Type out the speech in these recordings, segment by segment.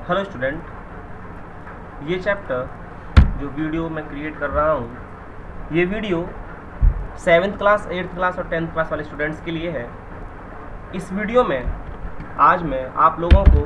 Hello student, ये chapter जो video मैं क्रिएट कर रहा हूँ, ये video 7th class 8th class और 10th क्लास वाले स्टूडेंट्स के लिए है। इस वीडियो में आज मैं आप लोगों को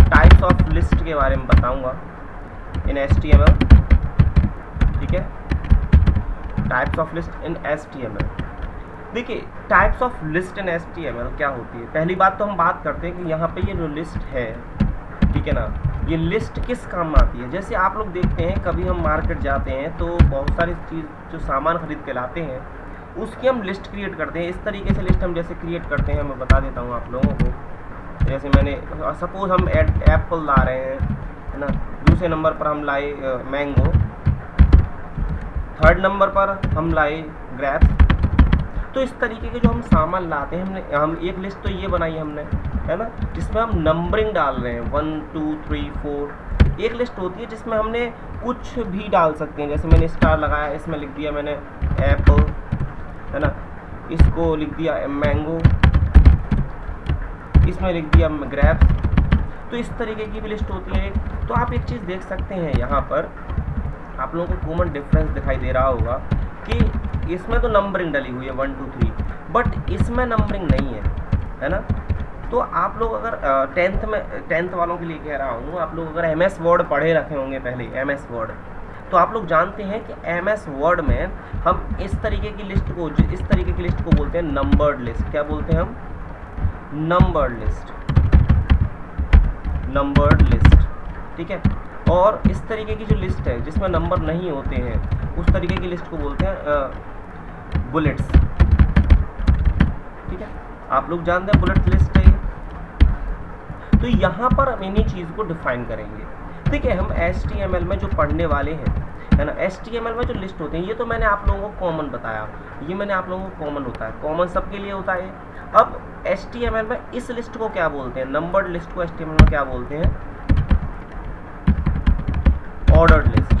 टाइप्स ऑफ लिस्ट के बारे में बताऊंगा इन HTML। ठीक है, types of list in HTML। देखिए, types of list in HTML क्या होती है। पहली बात तो हम बात करते हैं कि यहाँ पे ये जो लिस्ट है, ठीक है ना, ये लिस्ट किस काम में आती है। जैसे आप लोग देखते हैं, कभी हम मार्केट जाते हैं तो बहुत सारी चीज़ जो सामान खरीद के लाते हैं उसकी हम लिस्ट क्रिएट करते हैं। इस तरीके से लिस्ट हम जैसे क्रिएट करते हैं, मैं बता देता हूँ आप लोगों को। जैसे मैंने सपोज हम एप्पल ला रहे हैं, है ना, दूसरे नंबर पर हम लाए मैंगो, थर्ड नंबर पर हम लाए ग्रेप्स। तो इस तरीके के जो हम सामान लाते हैं, हम एक लिस्ट तो ये बनाई हमने, है ना, जिसमें हम नंबरिंग डाल रहे हैं 1 2 3 4। एक लिस्ट होती है जिसमें हमने कुछ भी डाल सकते हैं। जैसे मैंने स्टार लगाया, इसमें लिख दिया मैंने एप्पल, है ना, इसको लिख दिया मैंगो, इसमें लिख दिया ग्रेप्स। तो इस तरीके की भी लिस्ट होती है। तो आप एक चीज़ देख सकते हैं, यहाँ पर आप लोगों को कॉमन डिफरेंस दिखाई दे रहा होगा कि इसमें तो नंबरिंग डली हुई है 1 2 3, बट इसमें नंबरिंग नहीं है ना। तो आप लोग अगर 10th वालों के लिए कह रहा हूँ, आप लोग अगर MS वर्ड पढ़े रखे होंगे पहले, MS वर्ड, तो आप लोग जानते हैं कि MS वर्ड में हम इस तरीके की लिस्ट को, इस तरीके की लिस्ट को बोलते हैं नंबर्ड लिस्ट। क्या बोलते हैं हम? Numbered list, numbered list. ठीक है, और इस तरीके की जो लिस्ट है जिसमें नंबर नहीं होते हैं, उस तरीके की लिस्ट को बोलते हैं बुलेट्स। ठीक है, आप लोग जानते हैं बुलेट लिस्ट है। तो यहाँ पर हम इन्हीं चीज़ को डिफाइन करेंगे। ठीक है, हम HTML में जो पढ़ने वाले हैं, है ना, HTML में जो लिस्ट होते हैं, ये तो मैंने आप लोगों को कॉमन बताया, ये मैंने आप लोगों को कॉमन होता है, कॉमन सबके लिए होता है। अब HTML में इस लिस्ट को क्या बोलते हैं? नंबर्ड लिस्ट को HTML में क्या बोलते हैं? Ordered list,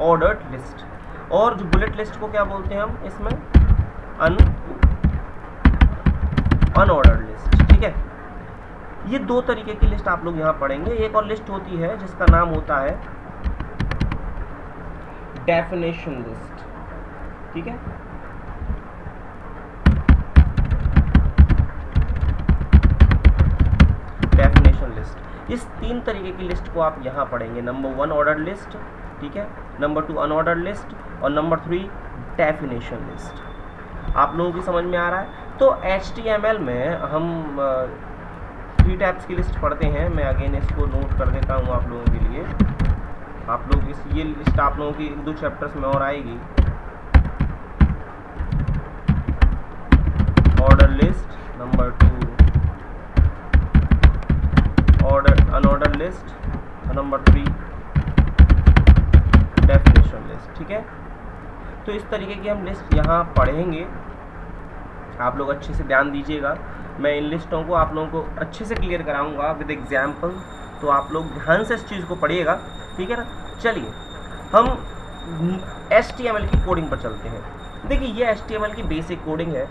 ordered list. और जो बुलेट लिस्ट को क्या बोलते हैं हम इसमें? Unordered list. ठीक है, ये दो तरीके की लिस्ट आप लोग यहाँ पढ़ेंगे। एक और लिस्ट होती है जिसका नाम होता है डेफिनेशन लिस्ट। ठीक है, डेफिनेशन लिस्ट। इस तीन तरीके की लिस्ट को आप यहाँ पढ़ेंगे। नंबर 1 ऑर्डर्ड लिस्ट, ठीक है, नंबर 2 अनऑर्डर्ड लिस्ट, और नंबर 3 डेफिनेशन लिस्ट। आप लोगों की समझ में आ रहा है? तो HTML में हम 3 टाइप्स की लिस्ट पढ़ते हैं। मैं अगेन इसको नोट कर देता हूँ आप लोगों के लिए। आप लोग ये लिस्ट आप लोगों की 2 चैप्टर्स में और आएगी। Order list, number 2 unordered list, number 3 definition list. ठीक है, तो इस तरीके की हम लिस्ट यहाँ पढ़ेंगे। आप लोग अच्छे से ध्यान दीजिएगा। मैं इन लिस्टों को आप लोगों को अच्छे से क्लियर कराऊंगा विद एग्जाम्पल, तो आप लोग ध्यान से इस चीज़ को पढ़िएगा। ठीक है ना। चलिए हम HTML की कोडिंग पर चलते हैं। देखिए, ये HTML की बेसिक कोडिंग है।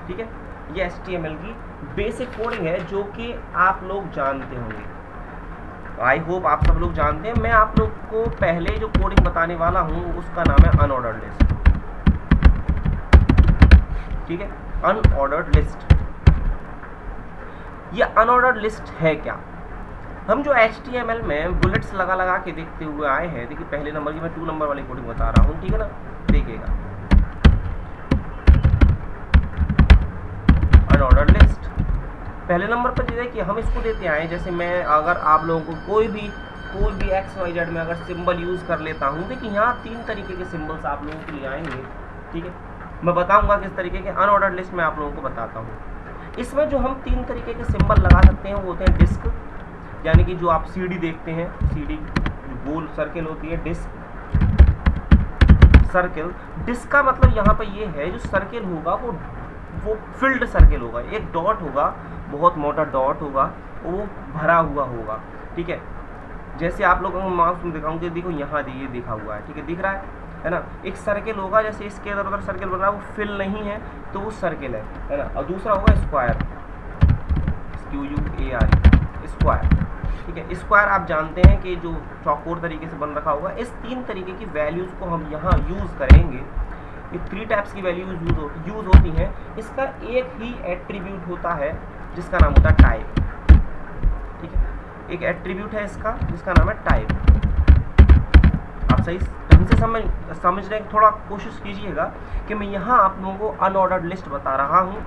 ठीक है, ये HTML की बेसिक कोडिंग है जो कि आप लोग जानते होंगे। आई होप आप सब लोग जानते हैं। मैं आप लोग को पहले जो कोडिंग बताने वाला हूँ उसका नाम है अनऑर्डर्ड लिस्ट। ठीक है, अनऑर्डर्ड लिस्ट। ये अनऑर्डर्ड लिस्ट है क्या? हम जो HTML में बुलेट्स लगा लगा के देखते हुए आए हैं, देखिए पहले नंबर की मैं 2 नंबर वाली कोडिंग बता रहा हूँ। ठीक है ना, देखिएगा अनऑर्डर्ड लिस्ट पहले नंबर पर देखिए हम इसको देते आए। जैसे मैं अगर आप लोगों को कोई भी XYZ में अगर सिंबल यूज़ कर लेता हूँ, देखिए यहाँ 3 तरीके के सिंबल्स आप लोगों के लिए आएंगे। ठीक है, मैं बताऊंगा किस तरीके के। अनऑर्डर्ड लिस्ट में आप लोगों को बताता हूँ। इसमें जो हम 3 तरीके के सिंबल लगा सकते हैं वो होते हैं डिस्क, यानी कि जो आप CD देखते हैं, CD गोल सर्किल होती है, डिस्क सर्किल। डिस्क का मतलब यहाँ पर ये है, जो सर्किल होगा वो फिल्ड सर्किल होगा। एक डॉट होगा, बहुत मोटा डॉट होगा, वो भरा हुआ होगा। ठीक है, जैसे आप लोगों को माउस में दिखाऊंगे, देखो यहाँ ये दिखा हुआ है। ठीक है, दिख रहा है ना। एक सर्किल होगा, जैसे इसके इधर उधर सर्किल बन रहा है, वो फिल नहीं है तो वो सर्किल है ना। और दूसरा होगा स्क्वायर, SQUARE, स्क्वायर, ठीक है। स्क्वायर आप जानते हैं कि जो चौकोर तरीके से बन रखा होगा। इस 3 तरीके की वैल्यूज़ को हम यहाँ यूज़ करेंगे। ये 3 टाइप्स की वैल्यूज यूज़ होती हैं। इसका एक ही एट्रीब्यूट होता है जिसका नाम होता है टाइप, ठीक है। एक एट्रीब्यूट है इसका जिसका नाम है टाइप। आप सही ढंग से समझने की थोड़ा कोशिश कीजिएगा कि मैं यहाँ आप लोगों को अनऑर्डर्ड लिस्ट बता रहा हूँ।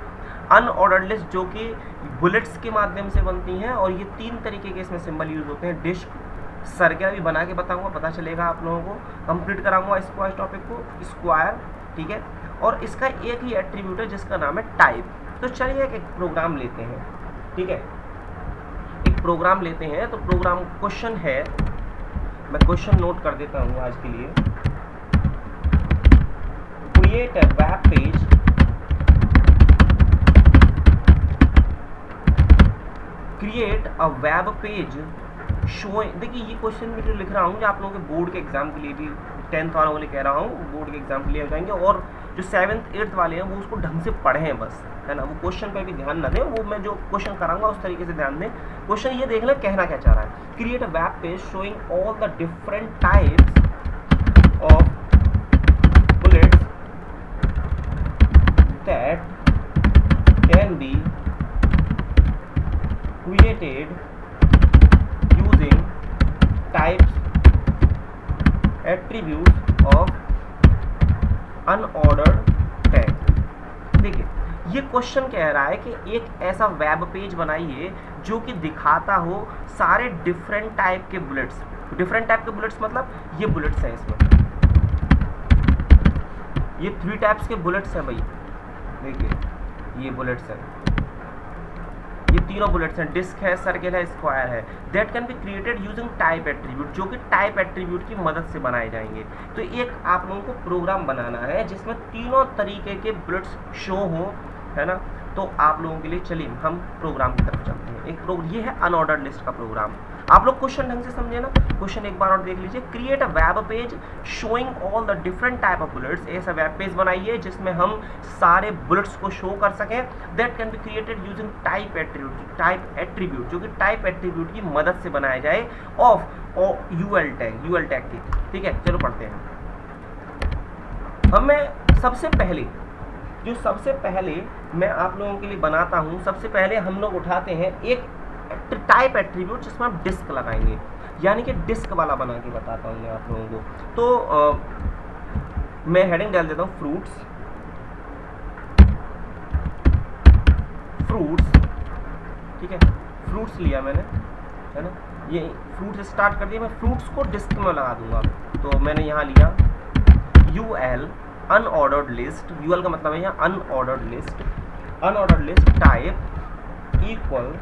अनऑर्डर्ड लिस्ट जो कि बुलेट्स के माध्यम से बनती हैं, और ये 3 तरीके के इसमें सिंबल यूज होते हैं। डिस्क, सर्कल भी बना के बताऊंगा, पता चलेगा आप लोगों को, कंप्लीट कराऊंगा इसको, इस टॉपिक को, स्क्वायर, ठीक है। और इसका एक ही एट्रीब्यूट है जिसका नाम है टाइप। तो चलिए एक प्रोग्राम लेते हैं, ठीक है। एक प्रोग्राम लेते हैं, तो प्रोग्राम क्वेश्चन है, मैं क्वेश्चन नोट कर देता हूँ आज के लिए। Create a web page showing, देखिए ये क्वेश्चन में जो लिख रहा हूँ, जो आप लोगों के बोर्ड के एग्जाम के लिए भी 10th वालों के लिए कह रहा हूँ, बोर्ड के एग्जाम के लिए हो जाएंगे, और जो 7th 8th वाले हैं वो उसको ढंग से पढ़ें बस, है ना। वो क्वेश्चन पे भी ध्यान न दें, वो मैं जो क्वेश्चन कराऊंगा उस तरीके से ध्यान दें। क्वेश्चन ये देख लें कहना क्या चाह रहा है। Create a web page showing all the different types of bullets that can B created using types attributes of unordered tag। देखिए ये क्वेश्चन कह रहा है कि एक ऐसा वेब पेज बनाइए जो कि दिखाता हो सारे डिफरेंट टाइप के बुलेट्स। डिफरेंट टाइप के बुलेट्स मतलब ये बुलेट्स हैं, इसमें ये 3 टाइप्स के बुलेट्स हैं भाई, देखिए ये बुलेट्स हैं, ये तीनों बुलेट्स हैं, डिस्क है, सर्कल है, स्क्वायर है। That can be created using type attribute, जो कि टाइप एट्रीब्यूट की मदद से बनाए जाएंगे। तो एक आप लोगों को प्रोग्राम बनाना है जिसमें तीनों तरीके के बुलेट्स शो हो, है ना। तो आप लोगों के लिए चलिए हम प्रोग्राम की तरफ चलते हैं। ये है अनऑर्डर्ड लिस्ट का प्रोग्राम। आप लोग क्वेश्चन ढंग से समझे ना, क्वेश्चन एक बार और देख लीजिए। Create a web page showing all the different type of bullets, ऐसा वेब पेज बनाइए जिसमें हम सारे बुलेट्स को शो कर सकें। That can be created using type attribute, जो कि टाइप एट्रीब्यूट की मदद से बनाया जाए ऑफ यूएल टैग की, ठीक है। चलो पढ़ते हैं। हमें सबसे पहले मैं आप लोगों के लिए बनाता हूं। सबसे पहले हम लोग उठाते हैं एक टाइप एट्रीब्यूट जिसमें हम डिस्क लगाएंगे, यानी कि डिस्क वाला बना के बताता हूं मैं आप लोगों को। तो मैं हेडिंग डाल देता हूं फ्रूट्स, ठीक है। फ्रूट्स लिया मैंने, है ना। ये फ्रूट्स स्टार्ट कर दिया, मैं फ्रूट्स को डिस्क में लगा दूंगा। तो मैंने यहाँ लिया UL अनऑर्डर्ड लिस्ट, UL का मतलब है यहाँ unordered list type equal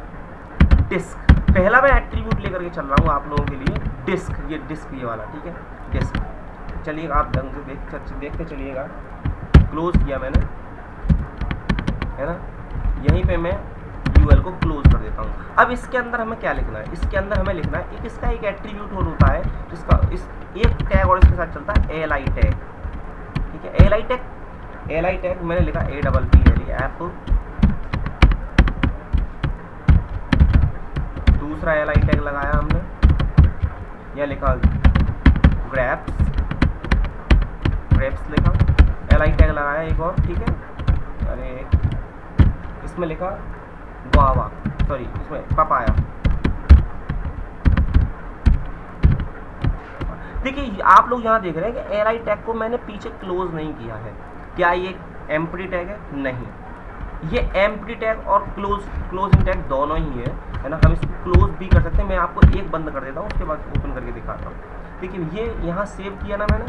disc. पहला मैं एट्रीब्यूट लेकर के चल रहा हूँ आप लोगों के लिए, डिस्क, ये वाला, ठीक है, डिस्क। चलिए आप ढंग से देखते चलिएगा। क्लोज किया मैंने, है ना। यहीं पे मैं UL को क्लोज कर देता हूँ। अब इसके अंदर हमें क्या लिखना है, इसके अंदर हमें लिखना है इसका एक एट्रीब्यूट और होता है जिसका एक टैग और इसके साथ चलता है LI टैग, ठीक है। LI टैग मैंने लिखा APPL एप्पल। दूसरा LI टैग लगाया हमने, यह लिखा ग्रेप्स लिखा, LI टैग लगाया एक और, ठीक है। अरे इसमें लिखा गुआवा, सॉरी इसमें पपाया। देखिए आप लोग यहाँ देख रहे हैं कि LI टैग को मैंने पीछे क्लोज नहीं किया है। क्या ये एम्प्टी टैग है? नहीं, ये एम्प्टी टैग और क्लोजिंग टैग दोनों ही है ना। हम इसको क्लोज भी कर सकते हैं। मैं आपको एक बंद कर देता हूँ, उसके बाद ओपन करके दिखाता हूँ। देखिए ये यहाँ सेव किया ना मैंने,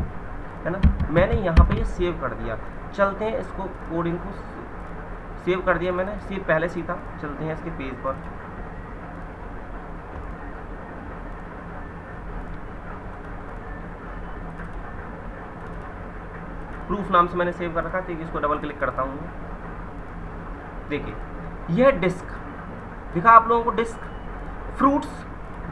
है ना। मैंने यहाँ पे ये सेव कर दिया। चलते हैं इसको, कोडिंग को सेव कर दिया मैंने, सेव पहले से ही था। चलते हैं इसके पेज पर। प्रूफ नाम से मैंने सेव कर रखा है, इसको डबल क्लिक करता हूँ। देखिए यह डिस्क दिखा आप लोगों को, डिस्क फ्रूट्स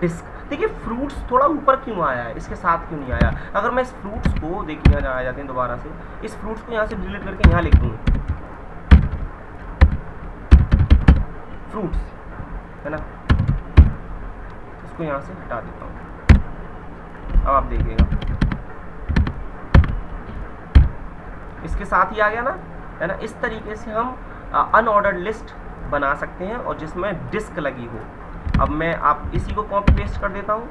डिस्क। देखिए फ्रूट्स थोड़ा ऊपर क्यों आया है, इसके साथ क्यों नहीं आया। अगर मैं इस फ्रूट्स को, देखिए यहाँ आ जाते हैं दोबारा से, इस फ्रूट्स को यहाँ से डिलीट करके यहाँ लिख दूँ फ्रूट्स, है ना। इसको यहाँ से हटा देता हूँ। अब आप देखिएगा इसके साथ ही आ गया ना, है ना। इस तरीके से हम अनऑर्डर्ड लिस्ट बना सकते हैं और जिसमें डिस्क लगी हो। अब मैं आप इसी को कॉपी पेस्ट कर देता हूँ,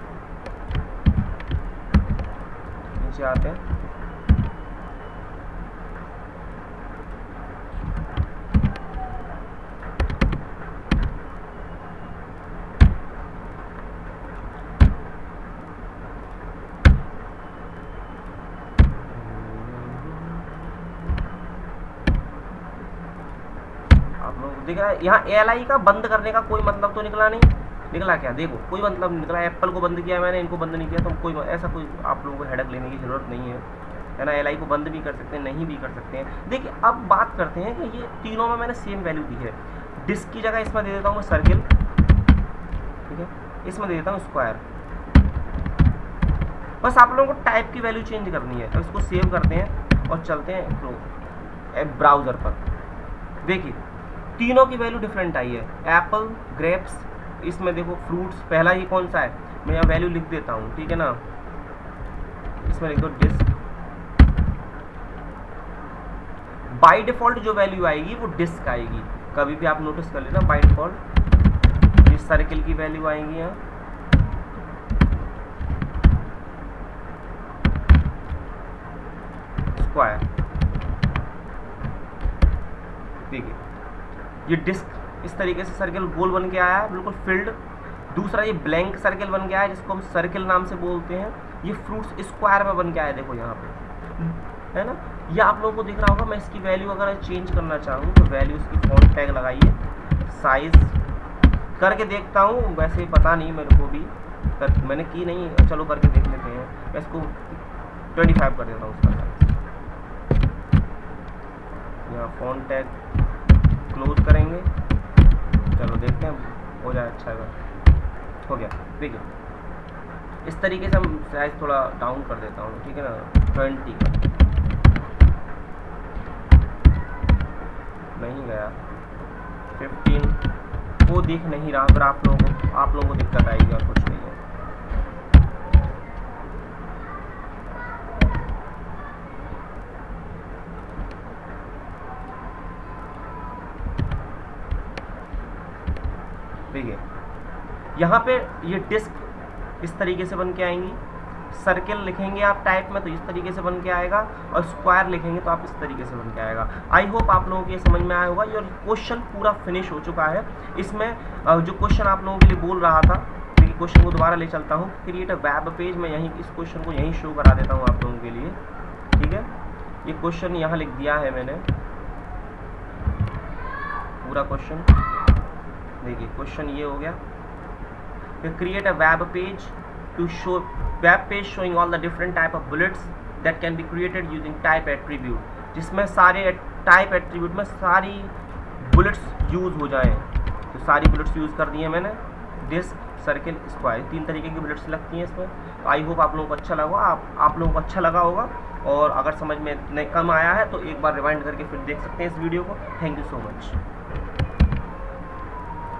नीचे आते हैं। दिख रहा है यहाँ LI का बंद करने का कोई मतलब तो निकला नहीं, निकला क्या? देखो कोई मतलब निकला। एप्पल को बंद किया मैंने, इनको बंद नहीं किया, तो कोई ऐसा कोई आप लोगों को हेडक लेने की जरूरत नहीं है ना। LI को बंद भी कर सकते हैं, नहीं भी कर सकते हैं। देखिए अब बात करते हैं कि ये तीनों में मैंने सेम वैल्यू दी है। डिस्क की जगह इसमें दे देता हूँ मैं सर्किल, ठीक है, इसमें दे देता हूँ स्क्वायर। बस आप लोगों को टाइप की वैल्यू चेंज करनी है। अब इसको सेव करते हैं और चलते हैं ब्राउज़र पर। देखिए तीनों की वैल्यू डिफरेंट आई है। एप्पल, ग्रेप्स, इसमें देखो फ्रूट्स। पहला ये कौन सा है, मैं यहाँ वैल्यू लिख देता हूँ, ठीक है ना। इसमें लिख दो डिस्क। बाय डिफॉल्ट जो वैल्यू आएगी वो डिस्क आएगी। कभी भी आप नोटिस कर लेना, बाय डिफॉल्ट इस सर्किल की वैल्यू आएंगी यहाँ। स्क्वायर, देखिए ये डिस्क इस तरीके से सर्किल गोल बन के आया है, बिल्कुल फिल्ड। दूसरा ये ब्लैंक सर्किल बन के आया है जिसको हम सर्किल नाम से बोलते हैं। ये फ्रूट्स स्क्वायर में बन के आया है, देखो यहाँ पे, है ना। ये आप लोगों को दिख रहा होगा। मैं इसकी वैल्यू अगर चेंज करना चाहूँ तो वैल्यू इसकी फॉन्ट टैग लगाइए, साइज करके देखता हूँ। वैसे पता नहीं मेरे को भी, मैंने की नहीं, चलो करके देख लेते हैं। मैं इसको 25 कर देता हूँ उसका साइज। यहाँ फॉन्ट टैग क्लोज करेंगे, चलो देखते हैं हो जाए। अच्छा हो गया, देखिए इस तरीके से हम साइज थोड़ा डाउन कर देता हूँ, ठीक है ना। 20 का नहीं गया, 15 वो दिख नहीं रहा। फिर आप लोगों को दिक्कत आएगी और कुछ नहीं है। देखिए यहाँ पे ये डिस्क इस तरीके से बन के आएंगी। सर्किल लिखेंगे आप टाइप में तो इस तरीके से बन के आएगा, और स्क्वायर लिखेंगे तो आप इस तरीके से बन के आएगा। आई होप आप लोगों को ये समझ में आया होगा। ये क्वेश्चन पूरा फिनिश हो चुका है। इसमें जो क्वेश्चन आप लोगों के लिए बोल रहा था, देखिए क्वेश्चन को दोबारा ले चलता हूँ। क्रिएट अ वेब पेज, मैं यहीं इस क्वेश्चन को यहीं शो करा देता हूँ आप लोगों के लिए, ठीक है। ये क्वेश्चन यहाँ लिख दिया है मैंने, पूरा क्वेश्चन। देखिए क्वेश्चन ये हो गया, create a web page to show web page showing all the different type of bullets that can be created using type attribute, जिसमें सारे टाइप एट्रीब्यूट में सारी बुलेट्स यूज हो जाएं। तो सारी बुलेट्स यूज कर दी है मैंने। डिस्क, सर्किल, स्क्वायर, 3 तरीके की बुलेट्स लगती हैं इसमें। तो आई होप आप लोगों को अच्छा लगा, आप लोगों को अच्छा लगा होगा। और अगर समझ में कम आया है तो एक बार रिवाइंड करके फिर देख सकते हैं इस वीडियो को। Thank you so much.